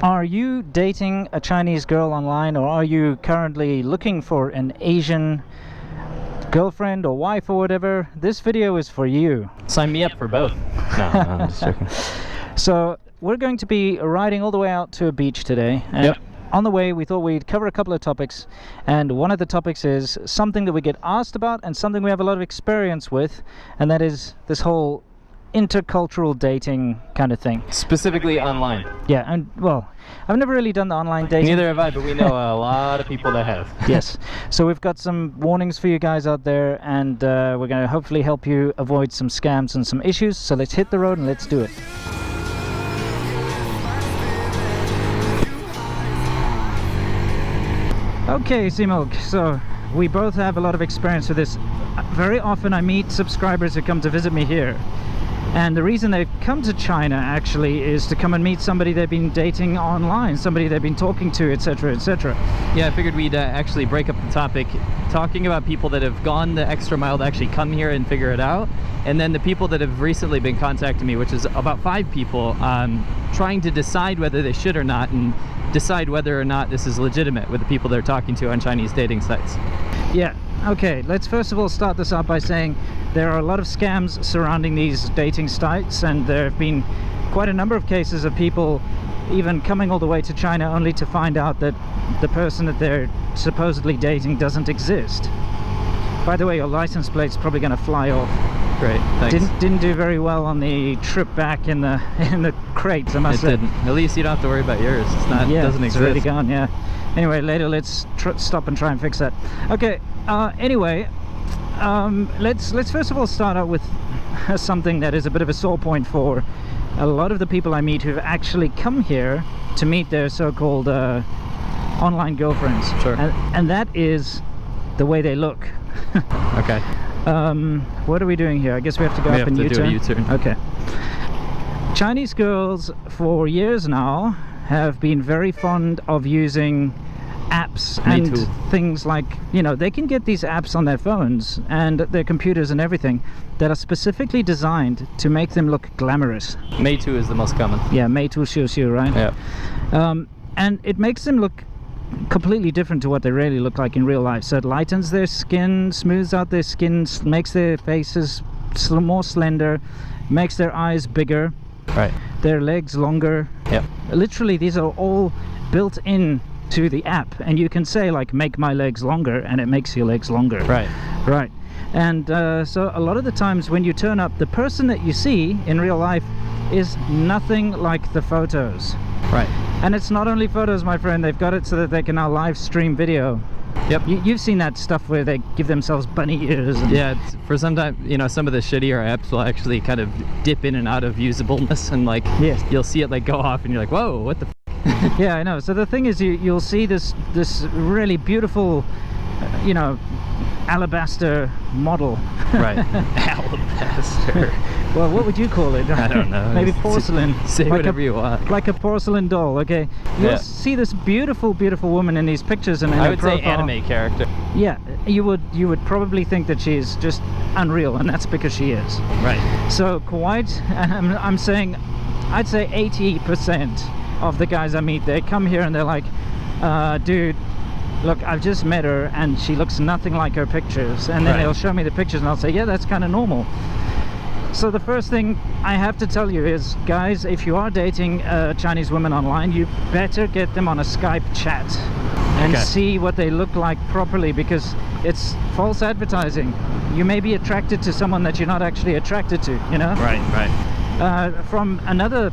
Are you dating a Chinese girl online, or are you currently looking for an Asian girlfriend or wife or whatever? This video is for you. Sign me up for both. No, I'm just joking. So we're going to be riding all the way out to a beach today, and on the way we thought we'd cover a couple of topics, and one of the topics is something that we get asked about and something we have a lot of experience with, and that is this whole intercultural dating kind of thing. Specifically online. Yeah, and well, I've never really done the online dating. Neither have I, but we know a lot of people that have. Yes. So we've got some warnings for you guys out there, and we're going to hopefully help you avoid some scams and some issues. So let's hit the road and let's do it. Okay, Similk, so we both have a lot of experience with this. Very often I meet subscribers who come to visit me here, and the reason they've come to China actually is to come and meet somebody they've been dating online, somebody they've been talking to, etc, etc. Yeah, I figured we'd actually break up the topic, talking about people that have gone the extra mile to actually come here and figure it out, and then the people that have recently been contacting me, which is about 5 people, trying to decide whether they should or not, and decide whether or not this is legitimate with the people they're talking to on Chinese dating sites. Yeah, okay, let's first of all start this out by saying there are a lot of scams surrounding these dating sites, and there have been quite a number of cases of people even coming all the way to China only to find out that the person that they're supposedly dating doesn't exist. By the way, your license plate's probably going to fly off. Great, thanks. Didn't do very well on the trip back in the crates, I must say. It didn't. At least you don't have to worry about yours. It's not. Yeah, it doesn't it's exist. already gone. Yeah. Anyway, later let's stop and try and fix that. Okay. Anyway, let's first of all start out with something that is a bit of a sore point for a lot of the people I meet who've actually come here to meet their so-called online girlfriends. Sure. And that is the way they look. Okay. What are we doing here? I guess we have to go up and U-turn. We have to do a U-turn. Okay. Chinese girls for years now have been very fond of using apps and things like, you know, they can get these apps on their phones and their computers and everything that are specifically designed to make them look glamorous. Meitu is the most common. Yeah, Meitu Xiu, right? Yeah. And it makes them look completely different to what they really look like in real life. So it lightens their skin, smooths out their skin, makes their faces more slender, makes their eyes bigger, right, their legs longer. Yeah. Literally, these are all built in to the app, and you can say like, make my legs longer, and it makes your legs longer. Right. And so a lot of the times when you turn up, the person that you see in real life is nothing like the photos. Right. And it's not only photos, my friend, they've got it so that they can now live stream video. Yep. You've seen that stuff where they give themselves bunny ears. And yeah, for some time, you know, some of the shittier apps will actually kind of dip in and out of usableness, and like, yes, you'll see it like go off and you're like, whoa, what the f. Yeah, I know. So the thing is, you'll see this really beautiful, you know, alabaster model. Right. Alabaster. Well, what would you call it? I don't know. Maybe porcelain. Say like whatever you want. Like a porcelain doll, okay? You'll see this beautiful, beautiful woman in these pictures, and I would say anime character. Yeah, you would probably think that she's just unreal, and that's because she is. Right. So quite, I'm saying, I'd say 80% of the guys I meet, they come here and they're like, dude, look, I've just met her and she looks nothing like her pictures. And then they'll show me the pictures and I'll say, yeah, that's kind of normal. So the first thing I have to tell you is, guys, if you are dating Chinese women online, you better get them on a Skype chat and see what they look like properly, because it's false advertising. You may be attracted to someone that you're not actually attracted to, you know? Right. From another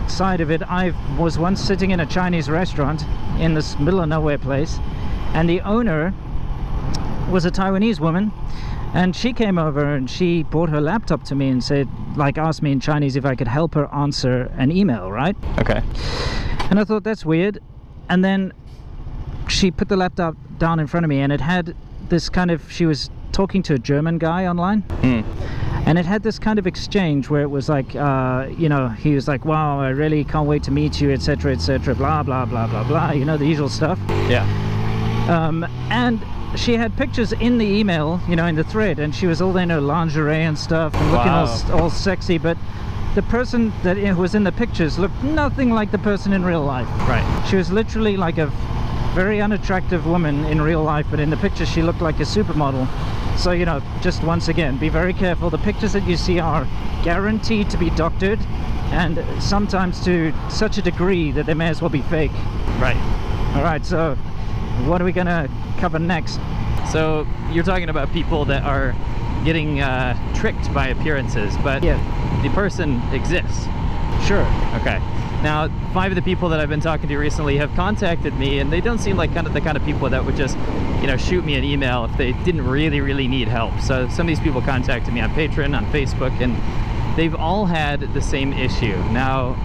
side of it, I was once sitting in a Chinese restaurant in this middle of nowhere place, and the owner was a Taiwanese woman, and she came over and she brought her laptop to me and said, like, asked me in Chinese if I could help her answer an email, right? Okay. And I thought, that's weird. And then she put the laptop down in front of me, and it had this kind of, she was talking to a German guy online. And it had this kind of exchange where it was like, you know, he was like, wow, I really can't wait to meet you, etc, etc, blah, blah, blah, blah, blah, you know, the usual stuff. Yeah. And she had pictures in the email, you know, in the thread, and she was all in her lingerie and stuff and looking all sexy, but the person that was in the pictures looked nothing like the person in real life. Right. She was literally like a very unattractive woman in real life, but in the picture she looked like a supermodel. So, you know, just once again, be very careful. The pictures that you see are guaranteed to be doctored, and sometimes to such a degree that they may as well be fake. Right. All right, so what are we gonna cover next? So you're talking about people that are getting tricked by appearances, but Yeah. the person exists. Sure. Okay. Now, 5 of the people that I've been talking to recently have contacted me, and they don't seem like the kind of people that would just, you know, shoot me an email if they didn't really need help. So some of these people contacted me on Patreon, on Facebook, and they've all had the same issue. Now,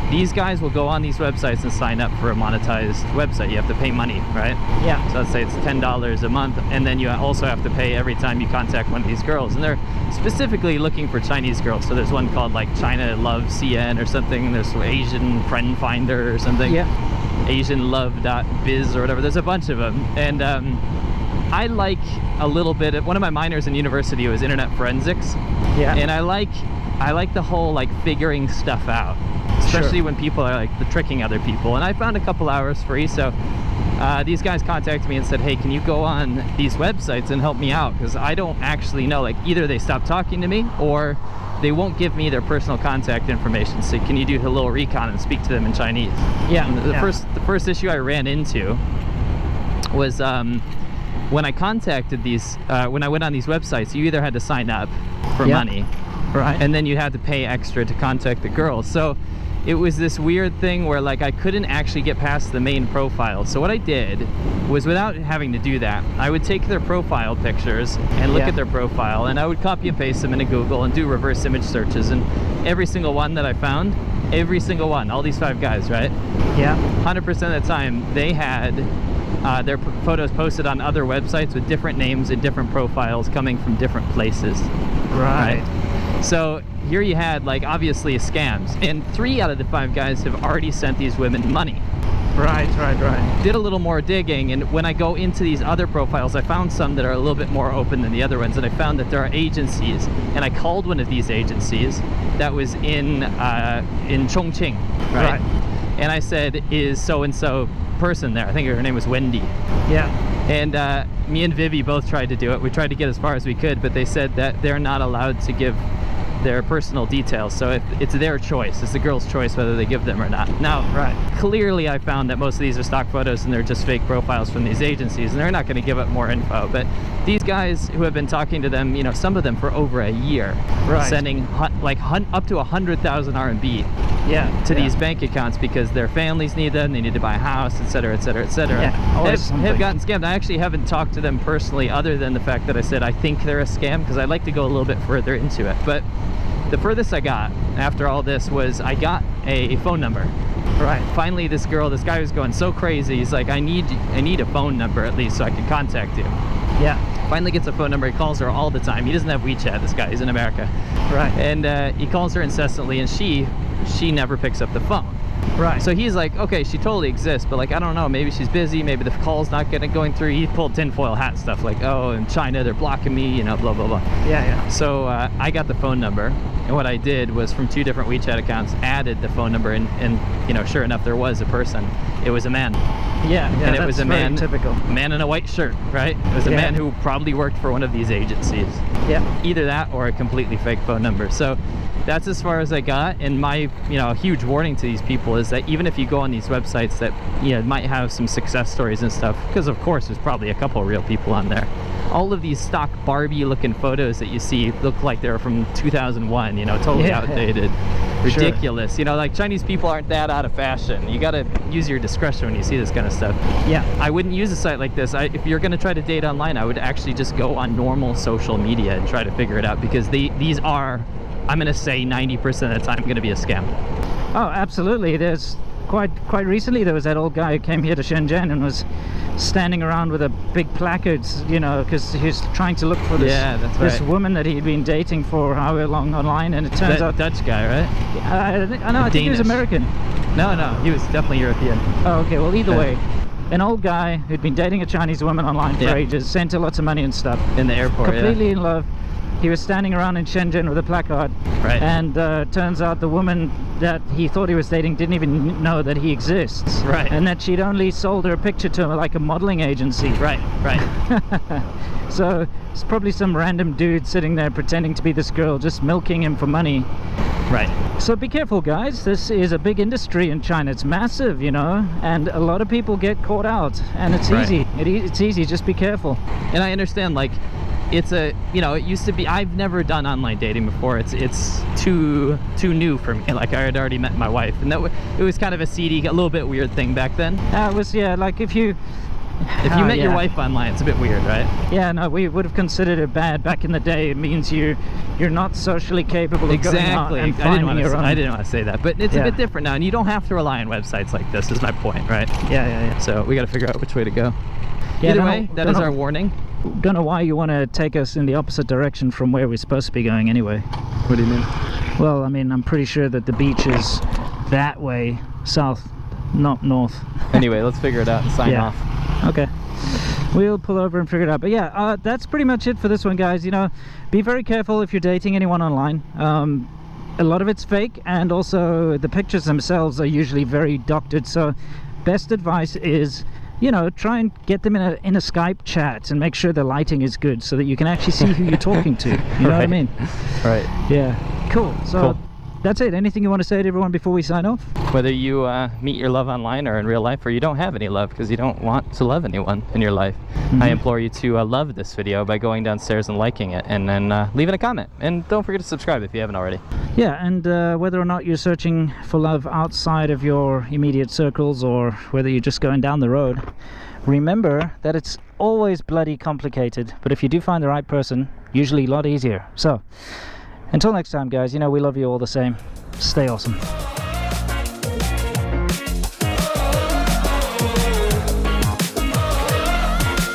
these guys will go on these websites and sign up for a monetized website. You have to pay money, right? Yeah. So let's say it's $10 a month, and then you also have to pay every time you contact one of these girls. And they're specifically looking for Chinese girls. So there's one called like China Love CN or something. There's Asian Friend Finder or something. Yeah. AsianLove.biz or whatever. There's a bunch of them. And I like a little bit of, one of my minors in university was internet forensics. Yeah. And I like the whole like figuring stuff out, especially when people are like tricking other people. And I found a couple hours free, so these guys contacted me and said, hey, can you go on these websites and help me out, because I don't actually know, like either they stop talking to me or they won't give me their personal contact information. So can you do a little recon and speak to them in Chinese? Yeah. And the first issue I ran into was when I contacted these, when I went on these websites, you either had to sign up for money, Right. and then you had to pay extra to contact the girls. So it was this weird thing where like I couldn't actually get past the main profile. So what I did was, without having to do that, I would take their profile pictures and look at their profile, and I would copy and paste them into Google and do reverse image searches, and every single one that I found, every single one, all these 5 guys, right? Yeah. 100% of the time they had their photos posted on other websites with different names and different profiles coming from different places. Right. So here you had like obviously scams, and 3 out of the 5 guys have already sent these women money. Right. Did a little more digging, and when I go into these other profiles, I found some that are a little bit more open than the other ones, and I found that there are agencies, and I called one of these agencies that was in Chongqing, right? And I said, is so-and-so person there? I think her name was Wendy. Yeah. And me and Vivi both tried to do it. We tried to get as far as we could, but they said that they're not allowed to give their personal details. So it's their choice. It's the girl's choice whether they give them or not. Now, clearly I found that most of these are stock photos and they're just fake profiles from these agencies, and they're not going to give up more info. But these guys who have been talking to them, you know, some of them for over a year, sending like up to 100,000 RMB to these bank accounts because their families need them, they need to buy a house, etc., etc., etc. Have gotten scammed. I actually haven't talked to them personally, other than the fact that I said I think they're a scam, because I'd like to go a little bit further into it. But the furthest I got after all this was I got a phone number. Finally, this guy was going so crazy. He's like, I need a phone number at least so I can contact you. Finally gets a phone number. He calls her all the time. He doesn't have WeChat, this guy. He's in America. And he calls her incessantly, and she never picks up the phone. So he's like, okay, she totally exists, but like, I don't know, maybe she's busy, maybe the call's not going through. He pulled tinfoil hat stuff like, oh, in China they're blocking me, you know, blah blah blah. So I got the phone number, and what I did was, from 2 different WeChat accounts, added the phone number, and you know, sure enough, there was a person. It was a man. And it was a man, typical. A man in a white shirt, right? It was a man who probably worked for one of these agencies. Either that or a completely fake phone number. So that's as far as I got. And my, you know, huge warning to these people is that even if you go on these websites that, you know, might have some success stories and stuff, because of course there's probably a couple real people on there, all of these stock Barbie looking photos that you see look like they're from 2001, you know, totally outdated, ridiculous. You know, like, Chinese people aren't that out of fashion. You gotta use your discretion when you see this kind of stuff. I wouldn't use a site like this. If you're gonna try to date online, I would actually just go on normal social media and try to figure it out, because these are, I'm gonna say 90% of the time, gonna be a scam. Oh, absolutely. There's quite recently there was that old guy who came here to Shenzhen and was standing around with a big placard, you know, because he was trying to look for this woman that he'd been dating for however long online, and it turns out Dutch guy, right? I think he was American. No, he was definitely European. Oh, okay. Well, either way, an old guy who'd been dating a Chinese woman online for ages, sent her lots of money and stuff. In the airport, completely in love. he was standing around in Shenzhen with a placard, Right. and turns out the woman that he thought he was dating didn't even know that he exists, Right. and that she'd only sold her picture to like a modeling agency. Right. Right. So it's probably some random dude sitting there pretending to be this girl, just milking him for money. Right. So be careful, guys. This is a big industry in China. It's massive, you know, and a lot of people get caught out, and it's Right. easy. It's easy. Just be careful. And I understand, like, it's a, you know, it used to be, I've never done online dating before. It's too new for me. Like, I had already met my wife, and it was kind of a seedy, a little bit weird thing back then. It was, yeah, like if you met your wife online, it's a bit weird, right? Yeah, no, we would have considered it bad back in the day. It means you're not socially capable of going out and finding your own. I didn't want to say that, but it's Yeah. a bit different now, and you don't have to rely on websites like this, is my point, right? Yeah. So we got to figure out which way to go. Yeah, Either don't way, know- that don't is know- our warning. Don't know why you want to take us in the opposite direction from where we're supposed to be going anyway. What do you mean? Well, I mean, I'm pretty sure that the beach is that way, south, not north. Anyway, let's figure it out and sign Yeah. off. Okay. We'll pull over and figure it out. But yeah, that's pretty much it for this one, guys. You know, be very careful if you're dating anyone online. A lot of it's fake, and also the pictures themselves are usually very doctored. So best advice is, you know, try and get them in a Skype chat and make sure the lighting is good so that you can actually see who you're talking to. You know what I Right. mean? Right. Yeah. Cool. So Cool. that's it. Anything you want to say to everyone before we sign off? Whether you meet your love online or in real life, or you don't have any love because you don't want to love anyone in your life, I implore you to love this video by going downstairs and liking it, and then leaving a comment. And don't forget to subscribe if you haven't already. Yeah, and whether or not you're searching for love outside of your immediate circles, or whether you're just going down the road, remember that it's always bloody complicated, but if you do find the right person, usually a lot easier. So until next time, guys, you know we love you all the same. Stay awesome.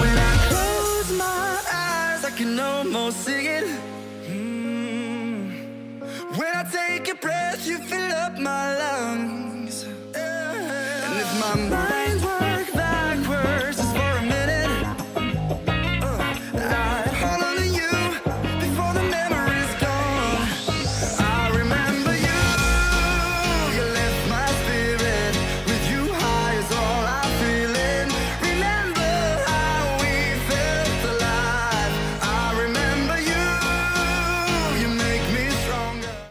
When I close my eyes, I can almost see it. When I take a breath, you fill up my lungs. And if my mind